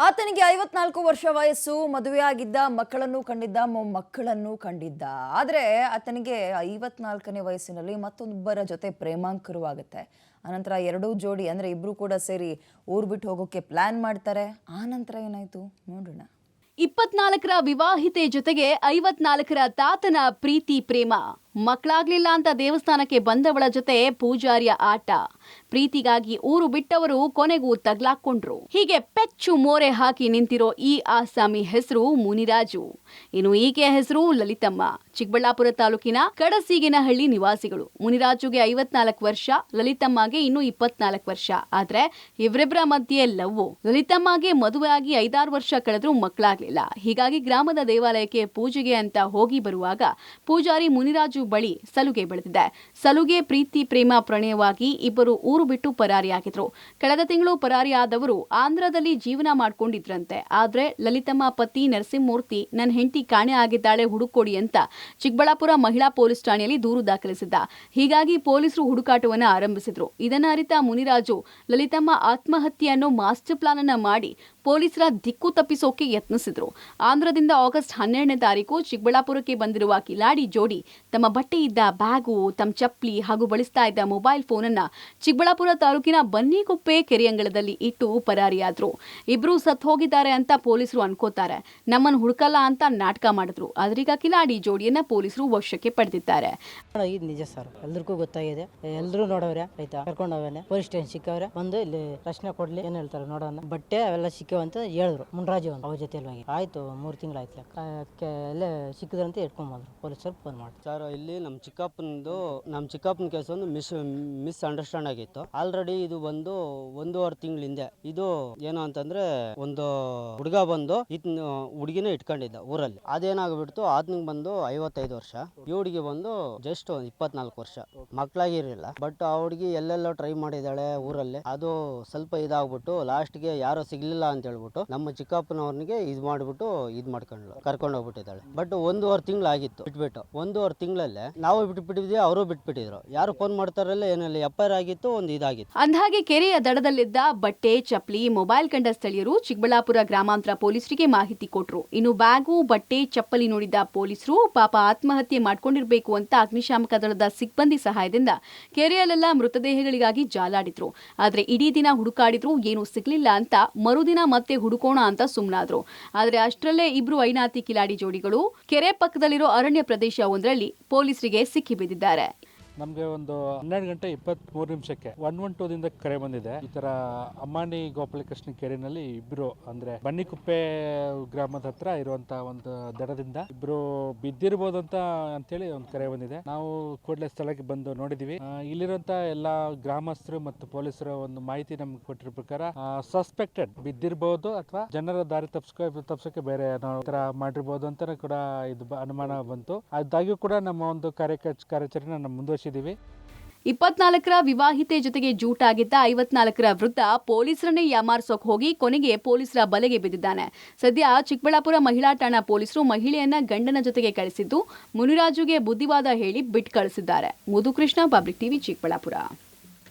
ಆತನಿಗೆ 54 ವರ್ಷ ವಯಸ್ಸು, ಮದುವೆಯಾಗಿದ್ದ, ಮಕ್ಕಳನ್ನು ಕಂಡಿದ್ದ, ಮೊಮ್ಮಕ್ಕಳನ್ನು ಕಂಡಿದ್ದ. ಆದರೆ ಆತನಿಗೆ 54ನೇ ವಯಸ್ಸಿನಲ್ಲಿ ಮತ್ತೊಬ್ಬರ ಜೊತೆ ಪ್ರೇಮಾಂಕುರವಾಗುತ್ತೆ. ಆನಂತರ ಎರಡೂ ಜೋಡಿ ಅಂದರೆ ಇಬ್ರು ಕೂಡ ಸೇರಿ ಊರು ಬಿಟ್ಟು ಹೋಗೋಕೆ ಪ್ಲಾನ್ ಮಾಡ್ತಾರೆ. ಆನಂತರ ಏನಾಯ್ತು ನೋಡೋಣ. 24ರ ವಿವಾಹಿತೆ ಜೊತೆಗೆ 54ರ ತಾತನ ಪ್ರೀತಿ ಪ್ರೇಮ. ಮಕ್ಕಳಾಗ್ಲಿಲ್ಲ ಅಂತ ದೇವಸ್ಥಾನಕ್ಕೆ ಬಂದವಳ ಜೊತೆ ಪೂಜಾರಿಯ ಆಟ. ಪ್ರೀತಿಗಾಗಿ ಊರು ಬಿಟ್ಟವರು ಕೊನೆಗೂ ತಗ್ಲಾಕೊಂಡ್ರು. ಹೀಗೆ ಪೆಚ್ಚು ಮೋರೆ ಹಾಕಿ ನಿಂತಿರೋ ಈ ಆಸಾಮಿ ಹೆಸರು ಮುನಿರಾಜು. ಇನ್ನು ಈಕೆಯ ಹೆಸರು ಲಲಿತಮ್ಮ. ಚಿಕ್ಕಬಳ್ಳಾಪುರ ತಾಲೂಕಿನ ಕಡಸಿಗೇನಹಳ್ಳಿ ನಿವಾಸಿಗಳು. ಮುನಿರಾಜುಗೆ 54 ವರ್ಷ, ಲಲಿತಮ್ಮಗೆ ಇನ್ನು 24 ವರ್ಷ. ಆದ್ರೆ ಇವರಿಬ್ಬರ ಮಧ್ಯೆ ಲವ್. ಲಲಿತಮ್ಮಗೆ ಮದುವೆಯಾಗಿ 5-6 ವರ್ಷ ಕಳೆದ್ರೂ ಮಕ್ಕಳಾಗ್ಲಿಲ್ಲ. ಹೀಗಾಗಿ ಗ್ರಾಮದ ದೇವಾಲಯಕ್ಕೆ ಪೂಜೆಗೆ ಅಂತ ಹೋಗಿ ಬರುವಾಗ ಪೂಜಾರಿ ಮುನಿರಾಜು ಬಳಿ ಸಲುಗೆ ಬೆಳೆದಿದೆ. ಸಲುಗೆ ಪ್ರೀತಿ ಪ್ರೇಮ ಪ್ರಣಯವಾಗಿ ಇಬ್ಬರು ಊರು ಬಿಟ್ಟು ಪರಾರಿಯಾಗಿದ್ರು. ಕಳೆದ ತಿಂಗಳು ಪರಾರಿಯಾದವರು ಆಂಧ್ರದಲ್ಲಿ ಜೀವನ ಮಾಡ್ಕೊಂಡಿದ್ರಂತೆ. ಆದ್ರೆ ಲಲಿತಮ್ಮ ಪತಿ ನರಸಿಂಹಮೂರ್ತಿ ನನ್ನ ಹೆಂಡತಿ ಕಾಣೆ ಆಗಿದ್ದಾಳೆ, ಹುಡುಕೊಡಿ ಅಂತ ಚಿಕ್ಕಬಳ್ಳಾಪುರ ಮಹಿಳಾ ಪೊಲೀಸ್ ಠಾಣೆಯಲ್ಲಿ ದೂರು ದಾಖಲಿಸಿದ್ದ. ಹೀಗಾಗಿ ಪೊಲೀಸರು ಹುಡುಕಾಟವನ್ನ ಆರಂಭಿಸಿದ್ರು. ಇದನ್ನ ಅರಿತ ಮುನಿರಾಜು ಲಲಿತಮ್ಮ ಆತ್ಮಹತ್ಯೆ ಅನ್ನೋ ಮಾಸ್ಟರ್ ಪ್ಲಾನ್ ಅನ್ನ ಮಾಡಿ ಪೊಲೀಸರ ದಿಕ್ಕು ತಪ್ಪಿಸೋಕೆ ಯತ್ನಿಸಿದ್ರು. ಆಂಧ್ರದಿಂದ ಆಗಸ್ಟ್ 12ನೇ ತಾರೀಕು ಚಿಕ್ಕಬಳ್ಳಾಪುರಕ್ಕೆ ಬಂದಿರುವ ಕಿಲಾಡಿ ಜೋಡಿ ತಮ್ಮ ಬಟ್ಟೆ ಇದ್ದ ಬ್ಯಾಗು, ತಮ್ಮ ಚಪ್ಪಲಿ ಹಾಗೂ ಬಳಸ್ತಾ ಇದ್ದ ಮೊಬೈಲ್ ಫೋನ್ ಅನ್ನ ಚಿಕ್ಕಬಳ್ಳಾಪುರ ತಾಲೂಕಿನ ಬನ್ನಿಗುಪ್ಪೆ ಕೆರೆಯಂಗಳದಲ್ಲಿ ಇಟ್ಟು ಪರಾರಿಯಾದ್ರು. ಇಬ್ರು ಸತ್ ಹೋಗಿದ್ದಾರೆ ಅಂತ ಪೊಲೀಸರು ಅನ್ಕೋತಾರೆ. ನಮ್ಮನ್ನು ಹುಡುಕಲ್ಲ ಅಂತ ನಾಟಕ ಮಾಡಿದ್ರು. ಆದ್ರೀಗ ಕಿಲಾಡಿ ಜೋಡಿಯನ್ನ ಪೊಲೀಸರು ವಶಕ್ಕೆ ಪಡೆದಿದ್ದಾರೆ. ಇದು ನಿಜ ಸರ್, ಎಲ್ರಿಗೂ ಗೊತ್ತಾಗಿದೆ. ಎಲ್ಲರೂ ನೋಡವ್ರೆ, ಆಯ್ತಾ, ಕರ್ಕೊಂಡು ಹೋಗ್ಯಾನೆ. ಪೊಲೀಸ್ ಸ್ಟೇಷನ್ ಸಿಕ್ಕವ್ರೆ, ಬಂದು ಇಲ್ಲಿ ಪ್ರಶ್ನೆ ಕೊಡ್ಲಿ, ಏನ್ ಹೇಳ್ತಾರೆ ನೋಡೋಣ. ಬಟ್ಟೆ ಅವೆಲ್ಲ ಸಿಕ್ಕವ ಅಂತ ಹೇಳಿದ್ರು. ಮುನ್ರಾಜು ಅವ್ರ ಜೊತೆ ಆಯ್ತು 3 ತಿಂಗಳಾಯ್ತು. ಅಲ್ಲೇ ಸಿಕ್ಕಿದ್ರಂತ ಇಟ್ಕೊಂಡ್ ಬಂದ್ರು. ಪೊಲೀಸರು ಫೋನ್ ಮಾಡಿ ಸರ್, ಇಲ್ಲಿ ನಮ್ಮ ಚಿಕ್ಕಪ್ಪನ ಕೇಸ್ ಒಂದು ಮಿಸ್ ಅಂಡರ್ಸ್ಟ್ಯಾಂಡ್ ಆಗಿತ್ತು. ಆಲ್ರೆಡಿ ಇದು ಬಂದು 1.5 ತಿಂಗಳ ಹಿಂದೆ. ಇದು ಏನು ಅಂತಂದ್ರೆ ಒಂದು ಹುಡುಗ ಬಂದು ಹುಡುಗಿನ ಇಟ್ಕೊಂಡಿದ್ದ ಊರಲ್ಲಿ. ಅದೇನಾಗ್ಬಿಡ್ತು, ಆದ್ನಿಗೆ ಬಂದು 55 ವರ್ಷ, ಈ ಹುಡುಗಿ ಬಂದು ಜಸ್ಟ್ 24 ವರ್ಷ. ಮಕ್ಕಳಾಗಿರಲಿಲ್ಲ. ಬಟ್ ಆ ಹುಡುಗಿ ಎಲ್ಲೆಲ್ಲೋ ಟ್ರೈ ಮಾಡಿದಾಳೆ ಊರಲ್ಲಿ. ಅದು ಸ್ವಲ್ಪ ಇದಾಗ್ಬಿಟ್ಟು ಲಾಸ್ಟ್ಗೆ ಯಾರೋ ಸಿಗ್ಲಿಲ್ಲ ಅಂತ ಹೇಳ್ಬಿಟ್ಟು ನಮ್ಮ ಚಿಕ್ಕಪ್ಪನವ್ರನಿಗೆ ಇದು ಮಾಡ್ಬಿಟ್ಟು ಕರ್ಕೊಂಡು ಹೋಗ್ಬಿಟ್ಟಿದ್ದಾಳೆ. ಬಟ್ 1.5 ತಿಂಗಳಾಗಿತ್ತು ಬಿಟ್ಬಿಟ್ಟು. 1.5 ತಿಂಗಳಲ್ಲೇ ನಾವು ಬಿಟ್ಬಿಟ್ಟಿದ್ವಿ, ಅವರು ಬಿಟ್ಬಿಟ್ಟಿದ್ರು. ಯಾರು ಫೋನ್ ಮಾಡ್ತಾರಲ್ಲ ಏನಲ್ಲಿ ಎಫ್ಐಆರ್ ಆಗಿತ್ತು, ಒಂದು ಇದಾಗಿತ್ತು. ಅಂದಹಾಗೆ ಕೆರೆಯ ದಡದಲ್ಲಿದ್ದ ಬಟ್ಟೆ, ಚಪ್ಪಲಿ, ಮೊಬೈಲ್ ಕಂಡ ಸ್ಥಳೀಯರು ಚಿಕ್ಕಬಳ್ಳಾಪುರ ಗ್ರಾಮಾಂತರ ಪೊಲೀಸರಿಗೆ ಮಾಹಿತಿ ಕೊಟ್ರು. ಇನ್ನು ಬ್ಯಾಗು, ಬಟ್ಟೆ, ಚಪ್ಪಲಿ ನೋಡಿದ್ದ ಪೊಲೀಸರು ಪಾಪ ಆತ್ಮಹತ್ಯೆ ಮಾಡ್ಕೊಂಡಿರ್ಬೇಕು ಅಂತ ಅಗ್ನಿಶಾಮಕ ದಳದ ಸಿಬ್ಬಂದಿ ಸಹಾಯದಿಂದ ಕೆರೆಯಲ್ಲೆಲ್ಲ ಮೃತದೇಹಗಳಿಗಾಗಿ ಜಾಲಾಡಿದ್ರು. ಆದ್ರೆ ಇಡೀ ದಿನ ಹುಡುಕಾಡಿದ್ರು, ಏನೂ ಸಿಗ್ಲಿಲ್ಲ ಅಂತ ಮರುದಿನ ಮತ್ತೆ ಹುಡುಕೋಣ ಅಂತ ಸುಮ್ನಾದ್ರು. ಆದ್ರೆ ಅಷ್ಟರಲ್ಲೇ ಇಬ್ರು ಐನಾತಿ ಕಿಲಾಡಿ ಜೋಡಿಗಳು ಕೆರೆ ಪಕ್ಕದಲ್ಲಿರೋ ಅರಣ್ಯ ಪ್ರದೇಶ ಒಂದರಲ್ಲಿ ಪೊಲೀಸರಿಗೆ ಸಿಕ್ಕಿ ಬಿದ್ದಿದ್ದಾರೆ. ನಮಗೆ ಒಂದು 12:23 112ದಿಂದ ಕರೆ ಬಂದಿದೆ. ಈ ತರ ಅಮ್ಮಾನಿ ಗೋಪಾಲಕೃಷ್ಣ ಕೆರೆನಲ್ಲಿ ಇಬ್ರು ಅಂದ್ರೆ ಬನ್ನಿಕುಪ್ಪೆ ಗ್ರಾಮದ ಹತ್ರ ಇರುವಂತ ಒಂದು ದಡದಿಂದ ಇಬ್ರು ಬಿದ್ದಿರ್ಬೋದು ಅಂತೇಳಿ ಒಂದು ಕರೆ ಬಂದಿದೆ. ನಾವು ಕೂಡಲೇ ಸ್ಥಳಕ್ಕೆ ಬಂದು ನೋಡಿದೀವಿ. ಇಲ್ಲಿರುವಂತ ಎಲ್ಲಾ ಗ್ರಾಮಸ್ಥರು ಮತ್ತು ಪೊಲೀಸರ ಒಂದು ಮಾಹಿತಿ ನಮ್ಗೆ ಕೊಟ್ಟಿರೋ ಪ್ರಕಾರ ಸಸ್ಪೆಕ್ಟೆಡ್ ಬಿದ್ದಿರ್ಬೋದು ಅಥವಾ ಜನರ ದಾರಿ ತಪ್ಪಿಸೋಕೆ ಬೇರೆ ತರ ಮಾಡಿರ್ಬೋದು ಅಂತ ಕೂಡ ಇದು ಅನುಮಾನ ಬಂತು. ಅದಾಗ್ಯೂ ಕೂಡ ನಮ್ಮ ಒಂದು ಕಾರ್ಯಾಚರಣೆ ನಮ್ಮ ಮುಂದುವರಿಸಿ 24ರ ವಿವಾಹಿತೆ ಜೊತೆಗೆ ಜೂಟಾಗಿದ್ದ 54ರ ವೃದ್ಧ ಪೊಲೀಸರನ್ನೇ ಯಾಮಾರ್ಸೋಕ್ ಹೋಗಿ ಕೊನೆಗೆ ಪೊಲೀಸರ ಬಲೆಗೆ ಬಿದ್ದಿದ್ದಾನೆ. ಸದ್ಯ ಚಿಕ್ಕಬಳ್ಳಾಪುರ ಮಹಿಳಾ ಠಾಣಾ ಪೊಲೀಸರು ಮಹಿಳೆಯನ್ನ ಗಂಡನ ಜೊತೆಗೆ ಕಳಿಸಿದ್ದು ಮುನಿರಾಜುಗೆ ಬುದ್ಧಿವಾದ ಹೇಳಿ ಬಿಟ್ಟು ಕಳಿಸಿದ್ದಾರೆ. ಮುದುಕೃಷ್ಣ, ಪಬ್ಲಿಕ್ ಟಿವಿ, ಚಿಕ್ಕಬಳ್ಳಾಪುರ.